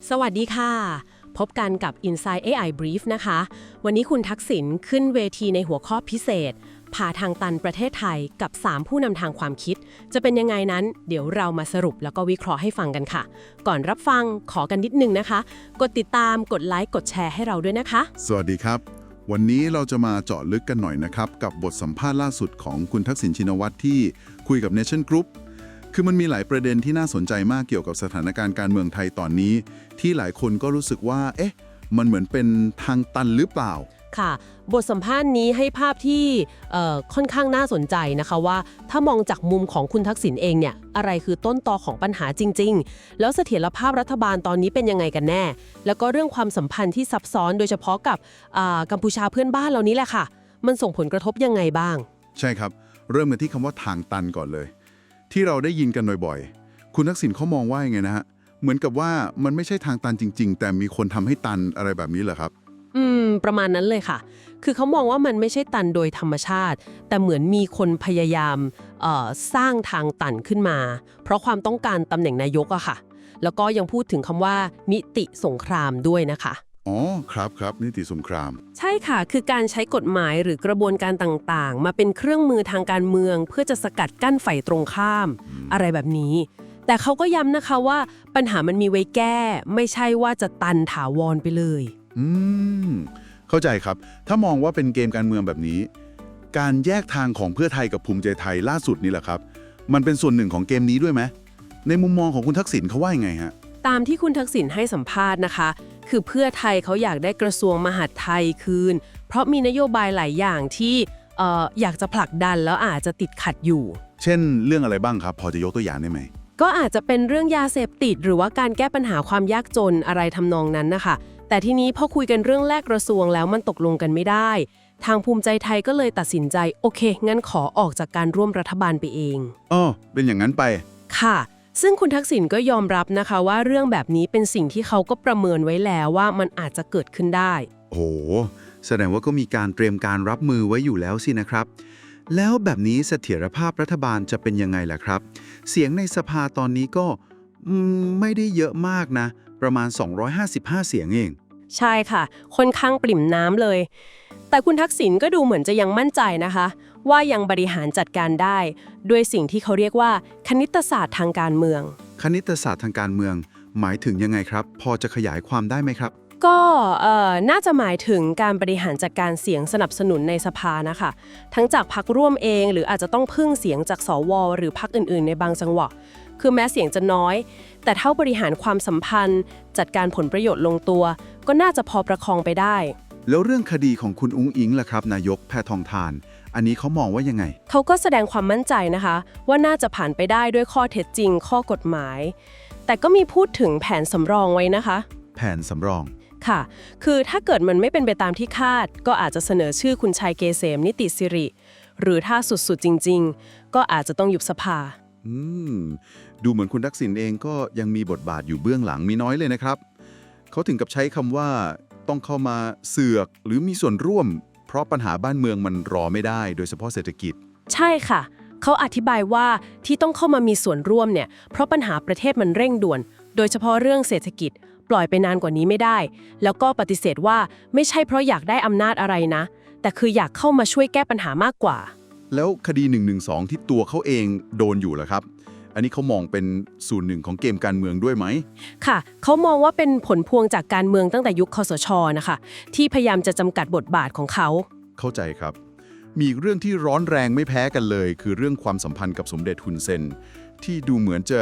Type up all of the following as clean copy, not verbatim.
สวัสดีค่ะพบกันกับ Inside AI Brief นะคะวันนี้คุณทักษิณขึ้นเวทีในหัวข้อพิเศษผ่าทางตันประเทศไทยกับ3ผู้นำทางความคิดจะเป็นยังไงนั้นเดี๋ยวเรามาสรุปแล้วก็วิเคราะห์ให้ฟังกันค่ะก่อนรับฟังขอกันนิดนึงนะคะกดติดตามกดไลค์กดแชร์ให้เราด้วยนะคะสวัสดีครับวันนี้เราจะมาเจาะลึกกันหน่อยนะครับกับบทสัมภาษณ์ล่าสุดของคุณทักษิณชินวัตรที่คุยกับ Nation Group คือมันมีหลายประเด็นที่น่าสนใจมากเกี่ยวกับสถานการณ์การเมืองไทยตอนนี้ที่หลายคนก็รู้สึกว่าเอ๊ะมันเหมือนเป็นทางตันหรือเปล่าค่ะบทสัมภาษณ์นี้ให้ภาพที่ค่อนข้างน่าสนใจนะคะว่าถ้ามองจากมุมของคุณทักษิณเองเนี่ยอะไรคือต้นตอของปัญหาจริงๆแล้วเสถียรภาพรัฐบาลตอนนี้เป็นยังไงกันแน่แล้วก็เรื่องความสัมพันธ์ที่ซับซ้อนโดยเฉพาะกับกัมพูชาเพื่อนบ้านเรานี้แหละค่ะมันส่งผลกระทบยังไงบ้างใช่ครับเริ่มกันที่คำว่าทางตันก่อนเลยที่เราได้ยินกันบ่อยๆคุณทักษิณเขามองว่ายังไงนะฮะเหมือนกับว่ามันไม่ใช่ทางตันจริงๆแต่มีคนทำให้ตันอะไรแบบนี้เหรอครับประมาณนั้นเลยค่ะคือเขามองว่ามันไม่ใช่ตันโดยธรรมชาติแต่เหมือนมีคนพยายามสร้างทางตันขึ้นมาเพราะความต้องการตำแหน่งนายกอะค่ะแล้วก็ยังพูดถึงคำว่านิติสงครามด้วยนะคะอ๋อครับนิติสงครามใช่ค่ะคือการใช้กฎหมายหรือกระบวนการต่างๆมาเป็นเครื่องมือทางการเมืองเพื่อจะสกัดกั้นฝ่ายตรงข้ามอะไรแบบนี้แต่เขาก็ย้ำนะคะว่าปัญหามันมีไว้แก้ไม่ใช่ว่าจะตันถาวรไปเลยเข้าใจครับถ้ามองว่าเป็นเกมการเมืองแบบนี้การแยกทางของเพื่อไทยกับภูมิใจไทยล่าสุดนี่แหละครับมันเป็นส่วนหนึ่งของเกมนี้ด้วยไหมในมุมมองของคุณทักษิณเขาว่ายังไงฮะตามที่คุณทักษิณให้สัมภาษณ์นะคะคือเพื่อไทยเขาอยากได้กระทรวงมหาดไทยคืนเพราะมีนโยบายหลายอย่างที่อยากจะผลักดันแล้วอาจจะติดขัดอยู่เช่นเรื่องอะไรบ้างครับพอจะยกตัวอย่างได้ไหมก็อาจจะเป็นเรื่องยาเสพติดหรือว่าการแก้ปัญหาความยากจนอะไรทำนองนั้นนะคะแต่ทีนี้พอคุยกันเรื่องแรกกระทรวงแล้วมันตกลงกันไม่ได้ทางภูมิใจไทยก็เลยตัดสินใจโอเคงั้นขอออกจากการร่วมรัฐบาลไปเองเป็นอย่างนั้นไปค่ะซึ่งคุณทักษิณก็ยอมรับนะคะว่าเรื่องแบบนี้เป็นสิ่งที่เขาก็ประเมินไว้แล้วว่ามันอาจจะเกิดขึ้นได้โอ้แสดงว่าก็มีการเตรียมการรับมือไว้อยู่แล้วสินะครับแล้วแบบนี้เสถียรภาพรัฐบาลจะเป็นยังไงล่ะครับเสียงในสภาตอนนี้ก็ไม่ได้เยอะมากนะประมาณ255เสียงเองใช่ค่ะค่อนข้างปริ่มน้ำเลยแต่คุณทักษิณก็ดูเหมือนจะยังมั่นใจนะคะว่ายังบริหารจัดการได้ด้วยสิ่งที่เขาเรียกว่าคณิตศาสตร์ทางการเมืองคณิตศาสตร์ทางการเมืองหมายถึงยังไงครับพอจะขยายความได้ไหมครับก็น่าจะหมายถึงการบริหารจัดการเสียงสนับสนุนในสภานะคะทั้งจากพรรคร่วมเองหรืออาจจะต้องพึ่งเสียงจากสวหรือพรรคอื่นๆในบางจังหวะคือแม้เสียงจะน้อยแต่เท่าบริหารความสัมพันธ์จัดการผลประโยชน์ลงตัวก็น่าจะพอประคองไปได้แล้วเรื่องคดีของคุณอุ๊งอิงล่ะครับนายกแพทองธารอันนี้เขามองว่ายังไงเขาก็แสดงความมั่นใจนะคะว่าน่าจะผ่านไปได้ด้วยข้อเท็จจริงข้อกฎหมายแต่ก็มีพูดถึงแผนสำรองไว้นะคะแผนสำรองค่ะคือถ้าเกิดมันไม่เป็นไปตามที่คาดก็อาจจะเสนอชื่อคุณชัยเกษมนิติสิริหรือถ้าสุดๆจริงๆก็อาจจะต้องยุบสภาดูเหมือนคุณทักษิณเองก็ยังมีบทบาทอยู่เบื้องหลังมีน้อยเลยนะครับเขาถึงกับใช้คำว่าต้องเข้ามาเสือกหรือมีส่วนร่วมเพราะปัญหาบ้านเมืองมันรอไม่ได้โดยเฉพาะเศรษฐกิจใช่ค่ะเขาอธิบายว่าที่ต้องเข้ามามีส่วนร่วมเนี่ยเพราะปัญหาประเทศมันเร่งด่วนโดยเฉพาะเรื่องเศรษฐกิจปล่อยไปนานกว่านี้ไม่ได้แล้วก็ปฏิเสธว่าไม่ใช่เพราะอยากได้อำนาจอะไรนะแต่คืออยากเข้ามาช่วยแก้ปัญหามากกว่าแล้วคดี112ที่ตัวเขาเองโดนอยู่เหรอครับอันนี้เขามองเป็นส่วนหนึ่งของเกมการเมืองด้วยไหมค่ะเขามองว่าเป็นผลพวงจากการเมืองตั้งแต่ยุคคสช.นะคะที่พยายามจะจำกัดบทบาทของเขาเข้าใจครับมีอีกเรื่องที่ร้อนแรงไม่แพ้กันเลยคือเรื่องความสัมพันธ์กับสมเด็จฮุนเซนที่ดูเหมือนจะ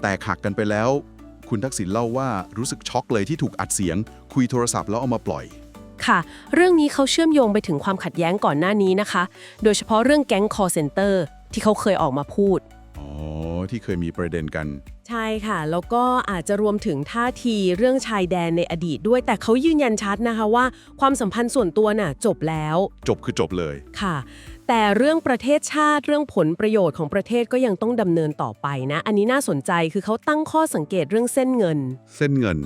แตกหักกันไปแล้วคุณทักษิณเล่าว่ารู้สึกช็อกเลยที่ถูกอัดเสียงคุยโทรศัพท์แล้วเอามาปล่อยค่ะเรื่องนี้เขาเชื่อมโยงไปถึงความขัดแย้งก่อนหน้านี้นะคะโดยเฉพาะเรื่องแก๊งคอลเซ็นเตอร์ที่เขาเคยออกมาพูดที่เคยมีประเด็นกันใช่ค่ะแล้วก็อาจจะรวมถึงท่าทีเรื่องชายแดนในอดีตด้วยแต่เขายืนยันชัดนะคะว่าความสัมพันธ์ส่วนตัวน่ะจบแล้วจบคือจบเลยค่ะแต่เรื่องประเทศชาติเรื่องผลประโยชน์ของประเทศก็ยังต้องดำเนินต่อไปนะอันนี้น่าสนใจคือเขาตั้งข้อสังเกตเรื่องเส้นเงิน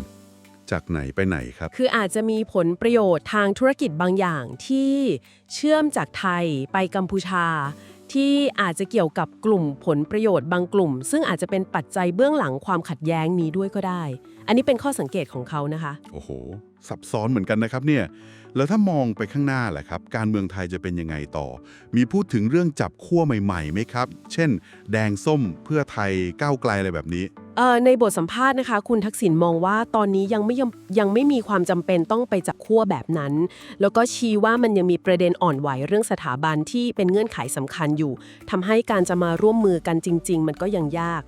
จากไหนไปไหนครับคืออาจจะมีผลประโยชน์ทางธุรกิจบางอย่างที่เชื่อมจากไทยไปกัมพูชาที่อาจจะเกี่ยวกับกลุ่มผลประโยชน์บางกลุ่มซึ่งอาจจะเป็นปัจจัยเบื้องหลังความขัดแย้งนี้ด้วยก็ได้ อันนี้เป็นข้อสังเกตของเขานะคะ โอ้โห ซับซ้อนเหมือนกันนะครับเนี่ย แล้วถ้ามองไปข้างหน้าแหละครับ การเมืองไทยจะเป็นยังไงต่อ มีพูดถึงเรื่องจับขั้วใหม่ๆไหมครับ เช่น แดงส้มเพื่อไทยก้าวไกลอะไรแบบนี้ ในบทสัมภาษณ์นะคะคุณทักษิณมองว่าตอนนี้ยังไม่มีความจำเป็นต้องไปจับขั้วแบบนั้น แล้วก็ชี้ว่ามันยังมีประเด็นอ่อนไหวเรื่องสถาบันที่เป็นเงื่อนไขสำคัญอยู่ทำให้การจะมาร่วมมือกันจริง ๆ มันก็ยังยาก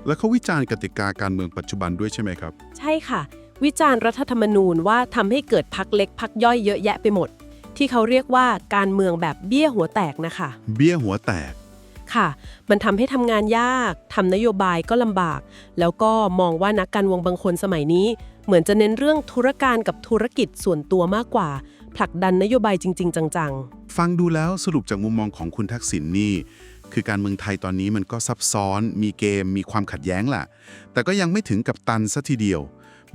แล้วเขาวิจารณ์กติกาการเมืองปัจจุบันด้วยใช่ไหมครับ ใช่ค่ะ วิจารณ์รัฐธรรมนูญว่าทำให้เกิดพรรคเล็กพรรคย่อยเยอะแยะไปหมด ที่เขาเรียกว่าการเมืองแบบเบี้ยหัวแตกนะคะ เบี้ยหัวแตก ค่ะ มันทำให้ทำงานยากทำนโยบายก็ลำบาก แล้วก็มองว่านักการเมืองบางคนสมัยนี้ เหมือนจะเน้นเรื่องธุรการกับธุรกิจส่วนตัวมากกว่าผลักดันนโยบายจริง ๆ จัง ฟังดูแล้วสรุปจากมุมมองของคุณทักษิณนี่ คือการเมืองไทยตอนนี้มันก็ซับซ้อน มีเกม มีความขัดแย้งแหละแต่ก็ยังไม่ถึงกับตันซะทีเดียว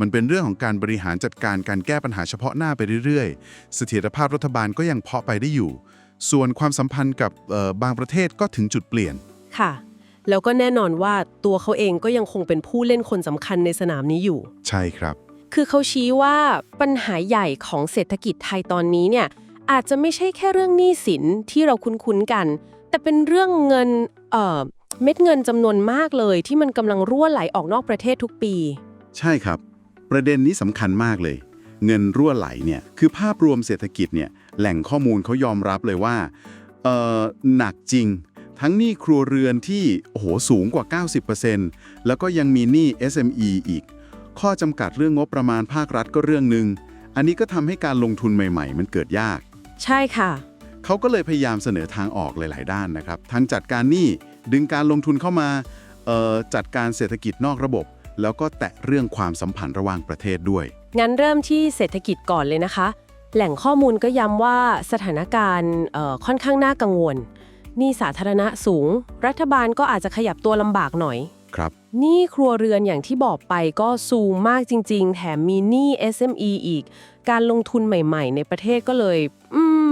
มันเป็นเรื่องของการบริหารจัดการการแก้ปัญหาเฉพาะหน้าไปเรื่อยๆเสถียรภาพรัฐบาลก็ยังเพาะไปได้อยู่ ส่วนความสัมพันธ์กับบางประเทศก็ถึงจุดเปลี่ยน ๆ ค่ะ แล้วก็แน่นอนว่าตัวเขาเองก็ยังคงเป็นผู้เล่นคนสำคัญในสนามนี้อยู่ ใช่ครับ คือเขาชี้ว่าปัญหาใหญ่ของเศรษฐกิจไทยตอนนี้เนี่ยอาจจะไม่ใช่แค่เรื่องหนี้สินที่เราคุ้นๆกัน แต่เป็นเรื่องเงินเม็ดเงินจำนวนมากเลยที่มันกำลังรั่วไหลออกนอกประเทศทุกปี ใช่ครับ ประเด็นนี้สำคัญมากเลย เงินรั่วไหลเนี่ยคือภาพรวมเศรษฐกิจเนี่ยแหล่งข้อมูลเขายอมรับเลยว่าหนักจริง ทั้งหนี้ครัวเรือนที่โอ้โหสูงกว่า 90% แล้วก็ยังมีหนี้ SME อีก ข้อจำกัดเรื่องงบประมาณภาครัฐก็เรื่องหนึ่งอันนี้ก็ทำให้การลงทุนใหม่ๆมันเกิดยาก ใช่ค่ะ เขาก็เลยพยายามเสนอทางออกหลายๆด้านนะครับทั้งจัดการหนี้ดึงการลงทุนเข้ามาจัดการเศรษฐกิจนอกระบบ แล้วก็แตะเรื่องความสัมพันธ์ระหว่างประเทศด้วย งั้นเริ่มที่เศรษฐกิจก่อนเลยนะคะ แหล่งข้อมูลก็ย้ำว่าสถานการณ์ค่อนข้างน่ากังวลหนี้สาธารณะสูง รัฐบาลก็อาจจะขยับตัวลำบากหน่อย ครับ หนี้ครัวเรือนอย่างที่บอกไปก็สูงมากจริงๆ แถมมีหนี้ SME อีก การลงทุนใหม่ๆ ในประเทศก็เลย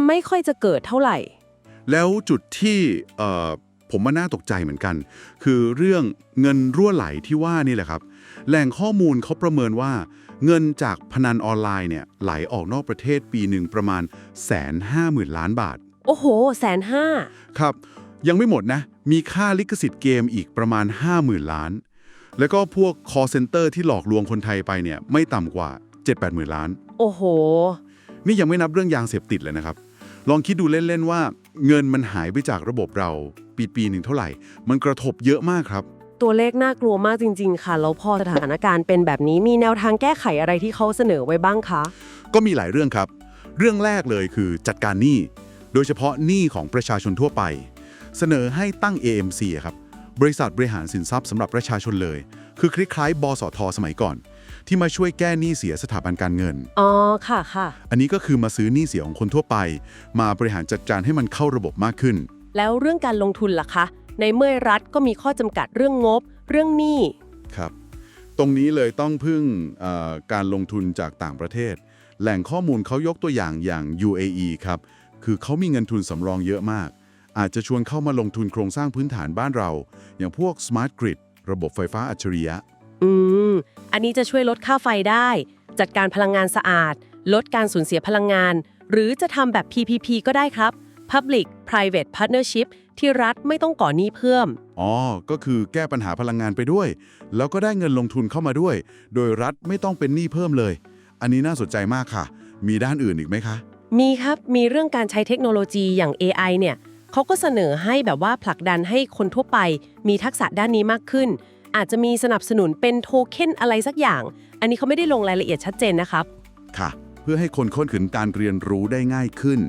ไม่ค่อยจะเกิดเท่าไหร่ แล้วจุดที่ผมว่าน่าตกใจเหมือนกัน คือเรื่องเงินรั่วไหลที่ว่านี่แหละครับ แหล่งข้อมูลเขาประเมินว่าเงินจากพนันออนไลน์เนี่ยไหลออกนอกประเทศปีหนึ่งประมาณ150,000 ล้านบาท โอ้โห150,000ครับ ยังไม่หมดนะ มีค่าลิขสิทธิ์เกมอีกประมาณ 50,000 ล้าน แล้วก็พวก call center ที่หลอกลวงคนไทยไปเนี่ยไม่ต่ำกว่า 7-80,000 ล้าน โอ้โห นี่ยังไม่นับเรื่องยางเสพติดเลยนะครับ ลองคิดดูเล่นๆว่าเงินมันหายไปจากระบบเราปีหนึ่งเท่าไหร่ มันกระทบเยอะมากครับ ตัวเลขน่ากลัวมากจริงๆค่ะแล้วพอสถานการณ์เป็นแบบนี้มีแนวทางแก้ไขอะไรที่เขาเสนอไว้บ้างคะ ก็มีหลายเรื่องครับ เรื่องแรกเลยคือจัดการหนี้ โดยเฉพาะหนี้ของประชาชนทั่วไป เสนอให้ตั้ง AMC ครับ บริษัทบริหารสินทรัพย์สำหรับประชาชนเลย คือคล้ายๆบสท.สมัยก่อน ที่มาช่วยแก้หนี้เสียสถาบันการเงิน อ๋อค่ะค่ะ อันนี้ก็คือมาซื้อหนี้เสียของคนทั่วไป มาบริหารจัดการให้มันเข้าระบบมากขึ้น แล้วเรื่องการลงทุนล่ะคะ ในเมื่อรัฐก็มีข้อจำกัดเรื่องงบ เรื่องหนี้ ครับ ตรงนี้เลยต้องพึ่งการลงทุนจากต่างประเทศ แหล่งข้อมูลเขายกตัวอย่าง UAE ครับ คือเขามีเงินทุนสำรองเยอะมาก อาจจะชวนเข้ามาลงทุนโครงสร้างพื้นฐานบ้านเรา อย่างพวก Smart Grid ระบบไฟฟ้าอัจฉริยะ อันนี้จะช่วยลดค่าไฟได้ จัดการพลังงานสะอาด ลดการสูญเสียพลังงาน หรือจะทำแบบ PPP ก็ได้ครับ Public Private Partnership ที่รัฐไม่ต้องก่อหนี้เพิ่ม อ๋อ ก็คือแก้ปัญหาพลังงานไปด้วย แล้วก็ได้เงินลงทุนเข้ามาด้วย โดยรัฐไม่ต้องเป็นหนี้เพิ่มเลย อันนี้น่าสนใจมากค่ะ มีด้านอื่นอีกไหมคะ มีครับ มีเรื่องการใช้เทคโนโลยีอย่าง AI เนี่ยเขาก็เสนอให้แบบว่าผลักดันให้คนทั่วไป มีทักษะด้านนี้มากขึ้น อาจจะมีสนับสนุนเป็นโทเค็นอะไรสักอย่าง อันนี้เขาไม่ได้ลงรายละเอียดชัดเจนนะครับ ค่ะ เพื่อให้คนค้นขึนการเรียนรู้ได้ง่ายขึ้น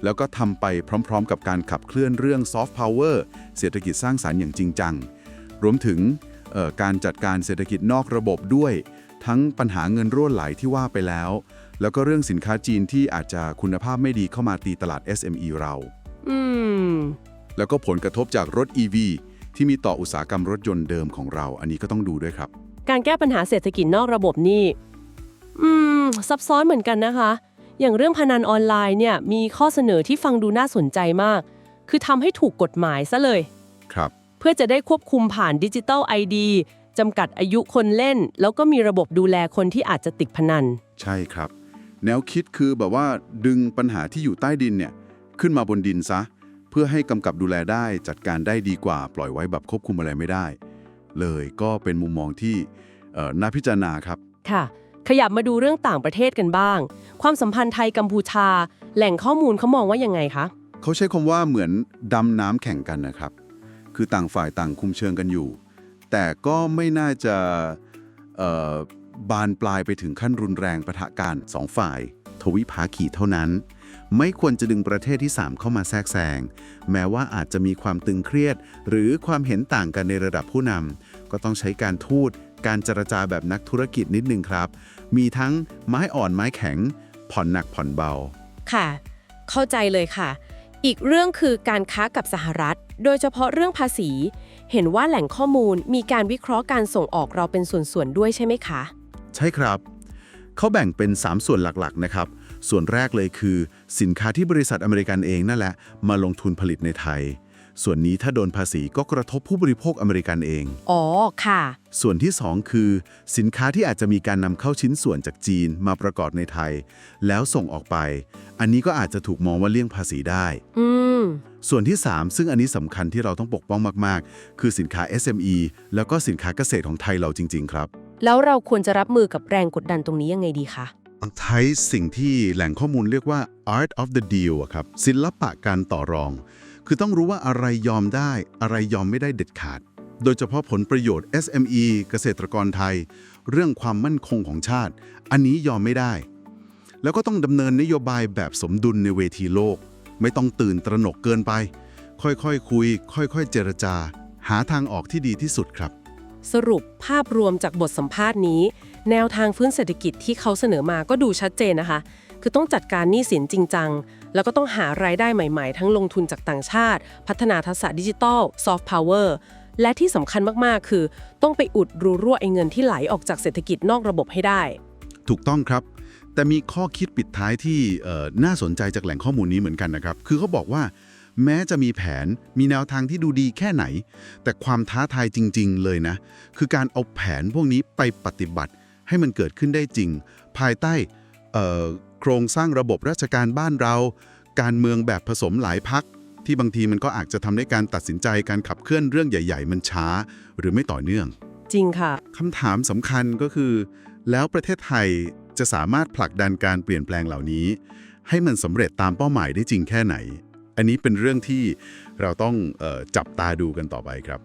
แล้วก็ทำไปพร้อมๆ กับการขับเคลื่อนเรื่อง Soft Power เศรษฐกิจสร้างสรรค์อย่างจริงจัง รวมถึงการจัดการเศรษฐกิจนอกระบบด้วย ทั้งปัญหาเงินรั่วไหลที่ว่าไปแล้ว แล้วก็เรื่องสินค้าจีนที่อาจจะคุณภาพไม่ดีเข้ามาตีตลาด SME เรา แล้วก็ผลกระทบจากรถ EV ที่มีต่ออุตสาหกรรมรถยนต์เดิมของเรา อันนี้ก็ต้องดูด้วยครับ การแก้ปัญหาเศรษฐกิจนอกระบบนี่ซับซ้อนเหมือนกันนะคะ อย่างเรื่องพนันออนไลน์เนี่ยมีข้อเสนอที่ฟังดูน่าสนใจมาก คือทำให้ถูกกฎหมายซะเลย ครับ เพื่อจะได้ควบคุมผ่านดิจิทัล ID จำกัดอายุคนเล่น แล้วก็มีระบบดูแลคนที่อาจจะติดพนัน ใช่ครับ แนวคิดคือแบบว่าดึงปัญหาที่อยู่ใต้ดินเนี่ยขึ้นมาบนดินซะ เพื่อให้กำกับดูแลได้จัดการได้ดีกว่าปล่อยไว้แบบควบคุมอะไรไม่ได้ เลยก็เป็นมุมมองที่น่าพิจารณาครับ ค่ะ ขยับมาดูเรื่องต่างประเทศกันบ้าง ความสัมพันธ์ไทยกัมพูชา แหล่งข้อมูลเขามองว่ายังไงคะ เขาใช้คำว่าเหมือนดำน้ำแข่งกันนะครับ คือต่างฝ่ายต่างคุมเชิงกันอยู่ แต่ก็ไม่น่าจะบานปลายไปถึงขั้นรุนแรงปะทะกันสองฝ่าย ทวิภาคีเท่านั้น ไม่ควรจะดึงประเทศที่ 3 เข้ามาแทรกแซง แม้ว่าอาจจะมีความตึงเครียด หรือความเห็นต่างกันในระดับผู้นำ ก็ต้องใช้การทูต การเจรจาแบบนักธุรกิจนิดนึงครับ มีทั้งไม้อ่อนไม้แข็ง ผ่อนหนักผ่อนเบา ค่ะ เข้าใจเลยค่ะ อีกเรื่องคือการค้ากับสหรัฐ โดยเฉพาะเรื่องภาษี เห็นว่าแหล่งข้อมูลมีการวิเคราะห์การส่งออกเราเป็นส่วนๆด้วยใช่ไหมคะ ใช่ครับ เขาแบ่งเป็น 3 ส่วนหลักๆนะครับ ส่วนแรกเลยคือสินค้าที่บริษัทอเมริกันเองนั่นแหละมาลงทุนผลิตในไทย ส่วนนี้ถ้าโดนภาษีก็กระทบผู้บริโภคอเมริกันเอง อ๋อ ค่ะ ส่วนที่ 2 คือสินค้าที่อาจจะมีการนำเข้าชิ้นส่วนจากจีนมาประกอบในไทย แล้วส่งออกไป อันนี้ก็อาจจะถูกมองว่าเลี่ยงภาษีได้ อืม ส่วนที่ 3 ซึ่งอันนี้สำคัญที่เราต้องปกป้องมากๆ คือสินค้า SME แล้วก็สินค้าเกษตรของไทยเราจริงๆครับ แล้วเราควรจะรับมือกับแรงกดดันตรงนี้ยังไงดีคะ ใช้สิ่งที่แหล่งข้อมูลเรียกว่า art of the deal อะครับศิลปะการต่อรอง คือต้องรู้ว่าอะไรยอมได้อะไรยอมไม่ได้เด็ดขาด โดยเฉพาะผลประโยชน์ SME เกษตรกรไทย เรื่องความมั่นคงของชาติ อันนี้ยอมไม่ได้ แล้วก็ต้องดำเนินนโยบายแบบสมดุลในเวทีโลก ไม่ต้องตื่นตระหนกเกินไป ค่อยๆคุย ค่อยๆเจรจา หาทางออกที่ดีที่สุดครับ สรุปภาพรวมจากบทสัมภาษณ์นี้ แนวทางฟื้นเศรษฐกิจที่เขาเสนอมาก็ดูชัดเจนนะคะ คือต้องจัดการหนี้สินจริงจัง แล้วก็ต้องหารายได้ใหม่ๆ ทั้งลงทุนจากต่างชาติ พัฒนาทักษะดิจิทัลซอฟต์พาวเวอร์และที่สำคัญมากๆ คือต้องไปอุดรูรั่วไอ้เงินที่ไหลออกจากเศรษฐกิจนอกระบบให้ได้ ถูกต้องครับ แต่มีข้อคิดปิดท้ายที่น่าสนใจจากแหล่งข้อมูลนี้เหมือนกันนะครับ คือเขาบอกว่าแม้จะมีแผนมีแนวทางที่ดูดีแค่ไหน แต่ความท้าทายจริงๆเลยนะ คือการเอาแผนพวกนี้ไปปฏิบัติให้มันเกิดขึ้นได้จริง ภายใต้โครงสร้างระบบราชการบ้านเรา การเมืองแบบผสมหลายพรรคที่บางทีมันก็อาจจะทำให้การตัดสินใจการขับเคลื่อนเรื่องใหญ่ๆมันช้าหรือไม่ต่อเนื่อง จริงค่ะ คำถามสำคัญก็คือ แล้วประเทศไทยจะสามารถผลักดันการเปลี่ยนแปลงเหล่านี้ ให้มันสำเร็จตามเป้าหมายได้จริงแค่ไหน อันนี้เป็นเรื่องที่เราต้องจับตาดูกันต่อไปครับ